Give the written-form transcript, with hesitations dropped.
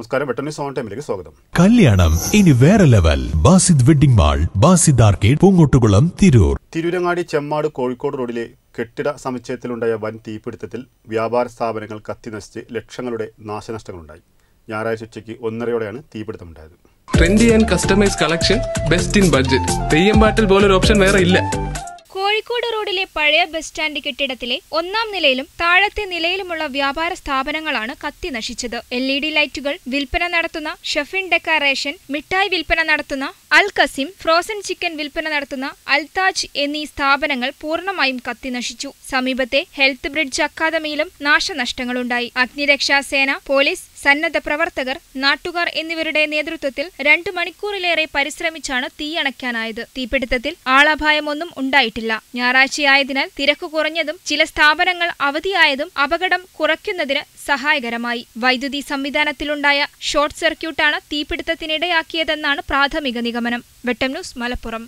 നമസ്കാരം, വെട്ടം news on ടൈമിലേക്ക് സ്വാഗതം. കല്യാണം ഇനി വേറെ level. Basid wedding mall, Basid arcade, Poongottukulam, Tirur. Tirurangadi Chemmad Kozhikode റോഡിലെ കെട്ടിട സമുച്ചയത്തിലുണ്ടായ വൻ തീപിടുത്തത്തിൽ വ്യാപാര സ്ഥാപനങ്ങൾ കത്തിനശിച്ച് ലക്ഷങ്ങളുടെ നാശനഷ്ടങ്ങളുണ്ടായി. ഞായറാഴ്ച ഉച്ചയ്ക്ക് 1:30യോടെയാണ് തീപിടുത്തമുണ്ടായത്. Trendy and customise collection, best in budget. Theyyam പാട്ടിൽ പോലൊരു ഓപ്ഷൻ വേറെ ഇല്ല. കോഴിക്കോട് റോഡിലെ പഴയ ബസ് സ്റ്റാൻഡ് കെട്ടിടത്തിലെ 1ാം നിലയിലും താഴത്തെ നിലയിലുമുള്ള വ്യാപാര സ്ഥാപനങ്ങളാണ് കത്തി നശിച്ചത്. LED ലൈറ്റുകൾ വിൽപ്പന നടത്തുന്ന ഷെഫിൻ ഡെക്കറേഷൻ, മിഠായി വിൽപ്പന നടത്തുന്ന അൽ കസിം, ഫ്രോസൺ ചിക്കൻ വിൽപ്പന നടത്തുന്ന അൽതാജ് എന്നീ സ്ഥാപനങ്ങൾ പൂർണ്ണമായും കത്തി നശിച്ചു. സമീപത്തെ ഹെൽത്ത് ബ്രിഡ്ജ് അക്കാദമിയിലും നാശനഷ്ടങ്ങളുണ്ടായി. അഗ്നിരക്ഷാസേന, പോലീസ്, സന്നദ്ധ പ്രവർത്തകർ, നാട്ടുകാർ എന്നിവരുടെ നേതൃത്വത്തിൽ 2 മണിക്കൂറിലേറെ പരിശ്രമിച്ചാണ് തീയണയ്ക്കാനായത്. തീപിടുത്തത്തിൽ ആളപായമൊന്നും ഉണ്ടായിട്ടില്ല. ഞായറാഴ്ചയായതിനാൽ തിരക്ക് കുറഞ്ഞതും ചില സ്ഥാപനങ്ങൾ അവധിയായതും അപകടം കുറയ്ക്കുന്നതിന് സഹായകരമായി. വൈദ്യുതി സംവിധാനത്തിലുണ്ടായ ഷോർട്ട് സർക്യൂട്ടാണ് തീപിടുത്തത്തിനിടയാക്കിയതെന്നാണ് പ്രാഥമിക നിഗമനം. വെട്ടം ന്യൂസ്, മലപ്പുറം.